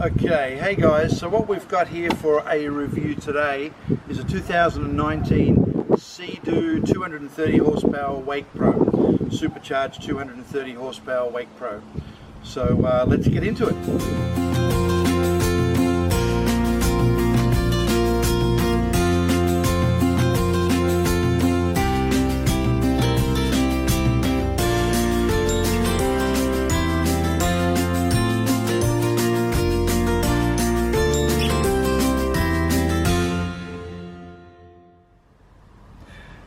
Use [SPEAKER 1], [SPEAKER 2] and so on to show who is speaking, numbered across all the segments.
[SPEAKER 1] Okay, hey guys, so what we've got here for a review today is a 2019 Seadoo 230 horsepower Wake Pro, supercharged 230 horsepower Wake Pro. So let's get into it.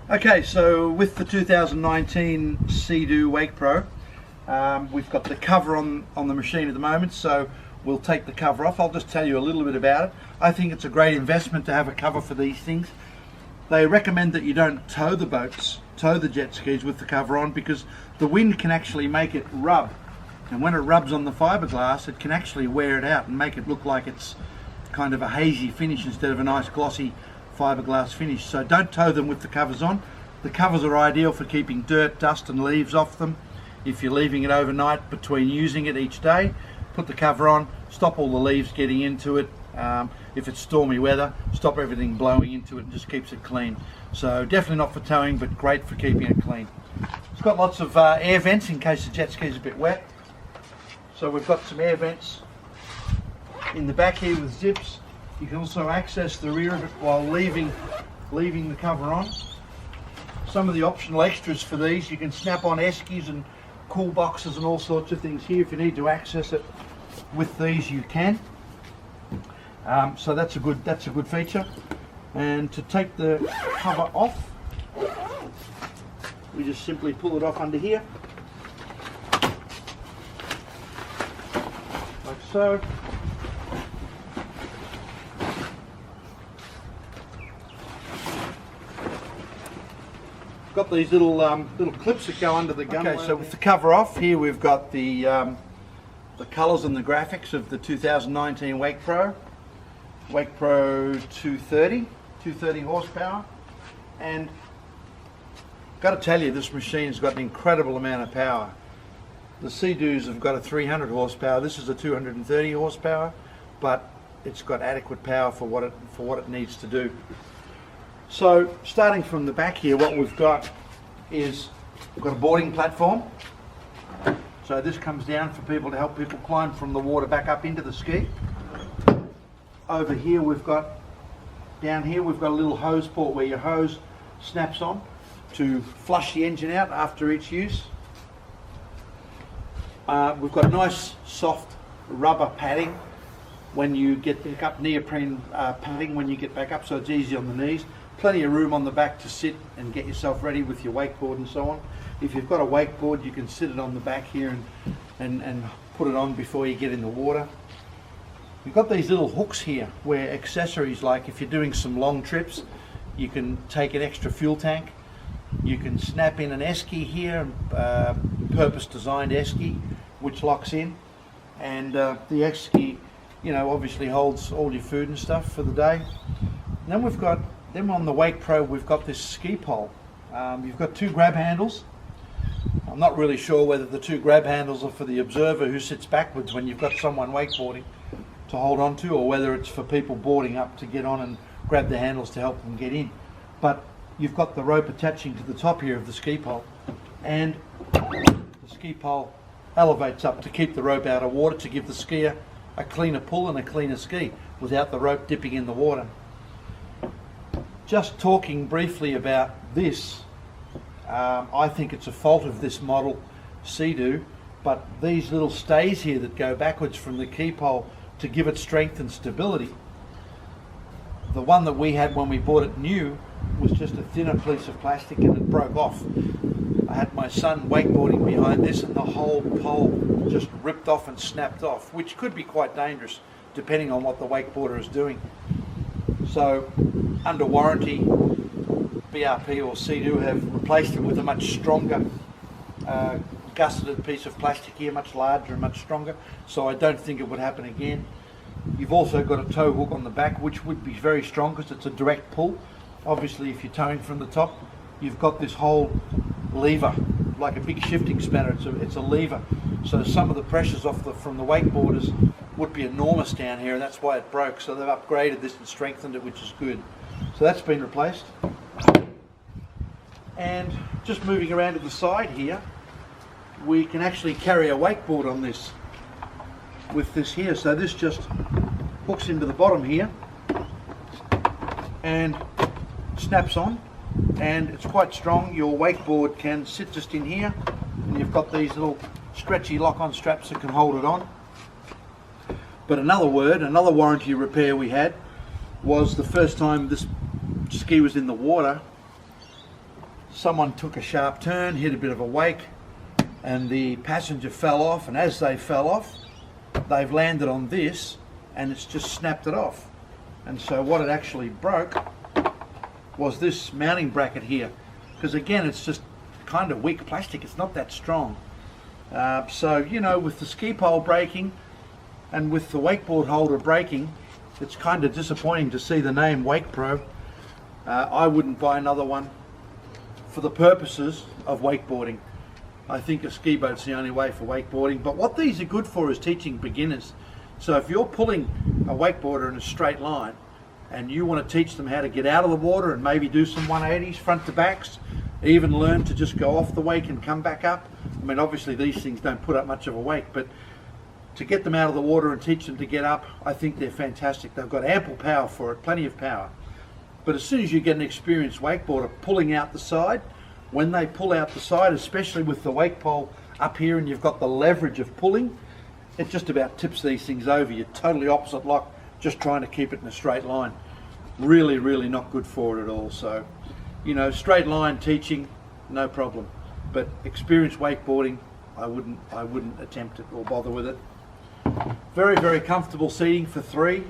[SPEAKER 1] Okay, so with the 2019 Seadoo Wake Pro, we've got the cover on the machine at the moment, so we'll take the cover off. I'll just tell you a little bit about it. I think it's a great investment to have a cover for these things. They recommend that you don't tow the boats, tow the jet skis with the cover on, because the wind can actually make it rub. And when it rubs on the fiberglass, it can actually wear it out and make it look like it's kind of a hazy finish instead of a nice glossy fiberglass finish. So don't tow them with the covers on. The covers are ideal for keeping dirt, dust and leaves off them. If you're leaving it overnight between using it each day, put the cover on, stop all the leaves getting into it. If it's stormy weather, stop everything blowing into it and just keeps it clean. So definitely not for towing, but great for keeping it clean. It's got lots of air vents in case the jet ski is a bit wet. So we've got some air vents in the back here with zips. You can also access the rear of it while leaving the cover on. Some of the optional extras for these, you can snap on eskies and cool boxes and all sorts of things here. If you need to access it with these, you can. So that's a good feature. And to take the cover off, we just simply pull it off under here, like so. Got these little clips that go under the gun. Okay, so with the cover off, here we've got the colours and the graphics of the 2019 Wake Pro 230 horsepower, and got to tell you, this machine's got an incredible amount of power. The Seadoos have got a 300 horsepower. This is a 230 horsepower, but it's got adequate power for what it needs to do. So starting from the back here, what we've got is we've got a boarding platform. So this comes down for people to help people climb from the water back up into the ski. Over here down here we've got a little hose port where your hose snaps on to flush the engine out after each use. We've got nice soft rubber padding when you get back up, neoprene padding when you get back up, so it's easy on the knees. Plenty of room on the back to sit and get yourself ready with your wakeboard and so on. If you've got a wakeboard, you can sit it on the back here and put it on before you get in the water. You've got these little hooks here where accessories, like if you're doing some long trips, you can take an extra fuel tank. You can snap in an esky here, purpose designed esky, which locks in, and the esky, obviously holds all your food and stuff for the day. And then we've got on the Wake Pro, we've got this ski pole. You've got two grab handles. I'm not really sure whether the two grab handles are for the observer who sits backwards when you've got someone wakeboarding to hold on to, or whether it's for people boarding up to get on and grab the handles to help them get in. But you've got the rope attaching to the top here of the ski pole, and the ski pole elevates up to keep the rope out of water, to give the skier a cleaner pull and a cleaner ski without the rope dipping in the water. Just talking briefly about this, I think it's a fault of this model Seadoo, but these little stays here that go backwards from the key pole to give it strength and stability. The one that we had when we bought it new was just a thinner piece of plastic and it broke off. I had my son wakeboarding behind this and the whole pole just ripped off and snapped off, which could be quite dangerous depending on what the wakeboarder is doing. So under warranty, BRP or Seadoo have replaced it with a much stronger gusseted piece of plastic here, much larger and much stronger, so I don't think it would happen again. You've also got a tow hook on the back, which would be very strong because it's a direct pull. Obviously, if you're towing from the top, you've got this whole lever, like a big shifting spanner. It's a lever. So some of the pressures from the wakeboarders would be enormous down here, and that's why it broke. So they've upgraded this and strengthened it, which is good. So that's been replaced. And just moving around to the side here, we can actually carry a wakeboard on this with this here. So this just hooks into the bottom here and snaps on, and it's quite strong. Your wakeboard can sit just in here, and you've got these little stretchy lock-on straps that can hold it on. But another warranty repair we had was the first time this ski was in the water, someone took a sharp turn, hit a bit of a wake, and the passenger fell off, and as they fell off, they've landed on this and it's just snapped it off. And so what it actually broke was this mounting bracket here, because again, it's just kind of weak plastic, it's not that strong. So, you know, with the ski pole breaking and with the wakeboard holder breaking, it's kind of disappointing to see the name Wake Pro. I wouldn't buy another one for the purposes of wakeboarding. I think a ski boat's the only way for wakeboarding. But what these are good for is teaching beginners. So if you're pulling a wakeboarder in a straight line and you want to teach them how to get out of the water and maybe do some 180s, front to backs, even learn to just go off the wake and come back up. I mean, obviously these things don't put up much of a wake, but to get them out of the water and teach them to get up, I think they're fantastic. They've got ample power for it, plenty of power. But as soon as you get an experienced wakeboarder pulling out the side, when they pull out the side, especially with the wake pole up here and you've got the leverage of pulling, it just about tips these things over. You're totally opposite lock, just trying to keep it in a straight line. Really, really not good for it at all. So, you know, straight line teaching, no problem. But experienced wakeboarding, I wouldn't attempt it or bother with it. Very, very comfortable seating for three.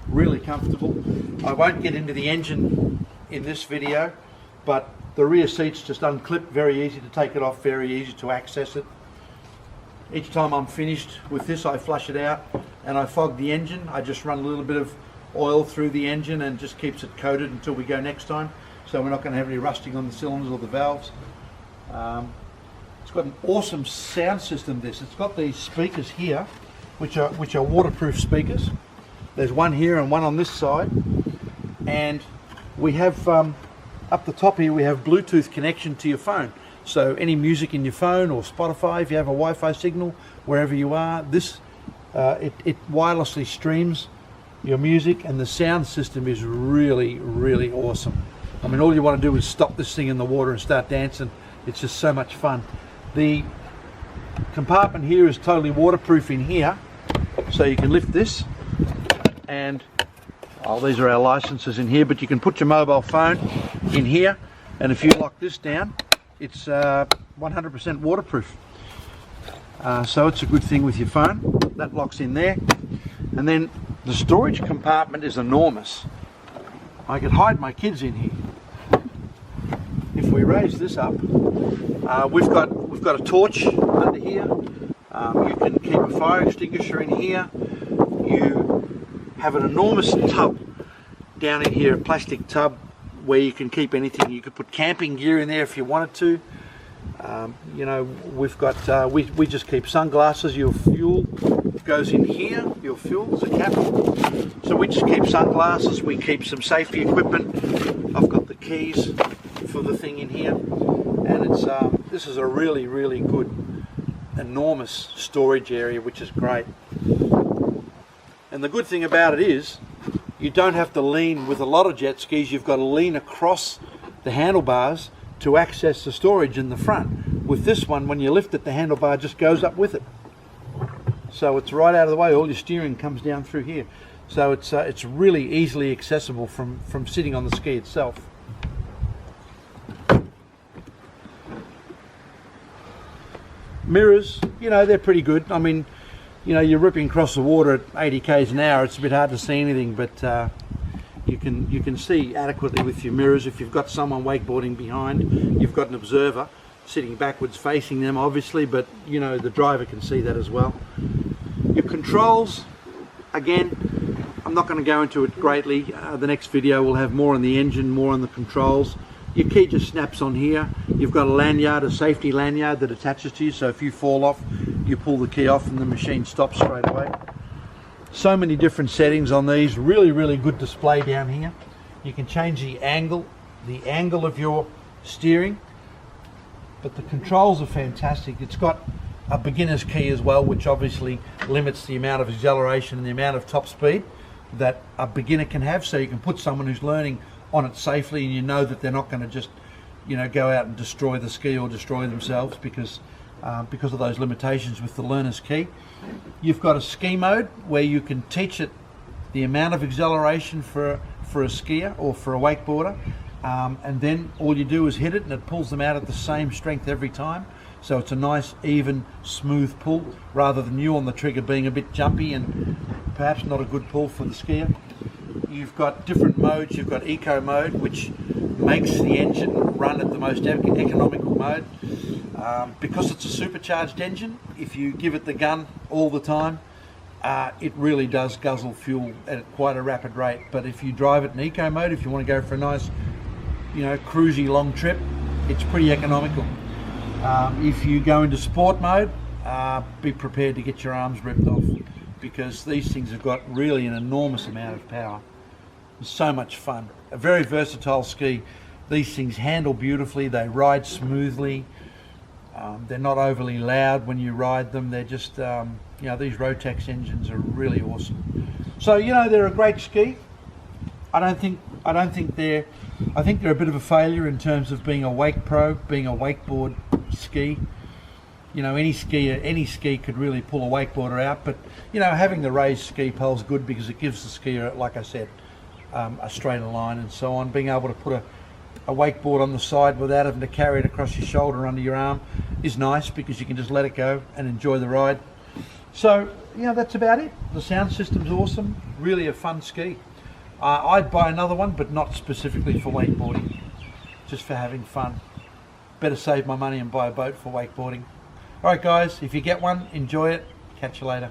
[SPEAKER 1] Really comfortable. I won't get into the engine in this video, but the rear seat's just unclipped, very easy to take it off, very easy to access it. Each time I'm finished with this, I flush it out and I fog the engine. I just run a little bit of oil through the engine and just keeps it coated until we go next time, so we're not going to have any rusting on the cylinders or the valves. It's got an awesome sound system, this. It's got these speakers here, which are waterproof speakers. There's one here and one on this side, and we have up the top here we have Bluetooth connection to your phone. So any music in your phone or Spotify, if you have a Wi-Fi signal wherever you are, this it wirelessly streams your music, and the sound system is really, really awesome. I mean, all you want to do is stop this thing in the water and start dancing. It's just so much fun. The compartment here is totally waterproof in here, so you can lift this and these are our licenses in here, but you can put your mobile phone in here, and if you lock this down, it's 100% waterproof. So it's a good thing with your phone. That locks in there. And then the storage compartment is enormous. I could hide my kids in here. If we raise this up, we've got a torch under here. You can keep a fire extinguisher in here. You have an enormous tub down in here, a plastic tub where you can keep anything. You could put camping gear in there if you wanted to. You know, we've got we just keep sunglasses. Your fuel goes in here. Your fuel, there's a cap. So we just keep sunglasses. We keep some safety equipment. I've got the keys for the thing in here, and it's this is a really, really good, enormous storage area, which is great. And the good thing about it is you don't have to lean. With a lot of jet skis, you've got to lean across the handlebars to access the storage in the front. With this one, when you lift it, the handlebar just goes up with it. So it's right out of the way. All your steering comes down through here. So it's really easily accessible from sitting on the ski itself. Mirrors, you know, they're pretty good. I mean, you know, you're ripping across the water at 80 k's an hour, it's a bit hard to see anything, but you can see adequately with your mirrors. If you've got someone wakeboarding behind, you've got an observer sitting backwards facing them, obviously, but you know, the driver can see that as well. Your controls, again, I'm not going to go into it greatly. The next video will have more on the engine, more on the controls. Your key just snaps on here. You've got a lanyard, a safety lanyard that attaches to you, so if you fall off, you pull the key off and the machine stops straight away. So many different settings on these. Really good display down here. You can change the angle of your steering, but the controls are fantastic. It's got a beginner's key as well, which obviously limits the amount of acceleration and the amount of top speed that a beginner can have, so you can put someone who's learning on it safely, and you know that they're not going to just, you know, go out and destroy the ski or destroy themselves because of those limitations with the learner's key. You've got a ski mode where you can teach it the amount of acceleration for a skier or for a wakeboarder, and then all you do is hit it and it pulls them out at the same strength every time. So it's a nice, even, smooth pull, rather than you on the trigger being a bit jumpy and perhaps not a good pull for the skier. You've got different modes. You've got eco mode, which makes the engine run at the most economical mode. Because it's a supercharged engine, if you give it the gun all the time, it really does guzzle fuel at quite a rapid rate. But if you drive it in eco mode, if you want to go for a nice, you know, cruisy long trip, it's pretty economical. If you go into sport mode, be prepared to get your arms ripped off, because these things have got really an enormous amount of power. It's so much fun. A very versatile ski. These things handle beautifully, they ride smoothly, they're not overly loud when you ride them. They're just, you know, these Rotax engines are really awesome. So, you know, they're a great ski. I think they're a bit of a failure in terms of being a wake pro, being a wakeboard ski. You know, any ski could really pull a wakeboarder out, but you know, having the raised ski pole's good because it gives the skier, like I said, a straighter line and so on. Being able to put a wakeboard on the side without having to carry it across your shoulder under your arm is nice, because you can just let it go and enjoy the ride. So, you know, that's about it. The sound system's awesome, really a fun ski. I'd buy another one, but not specifically for wakeboarding, just for having fun. Better save my money and buy a boat for wakeboarding. Alright guys, if you get one, enjoy it. Catch you later.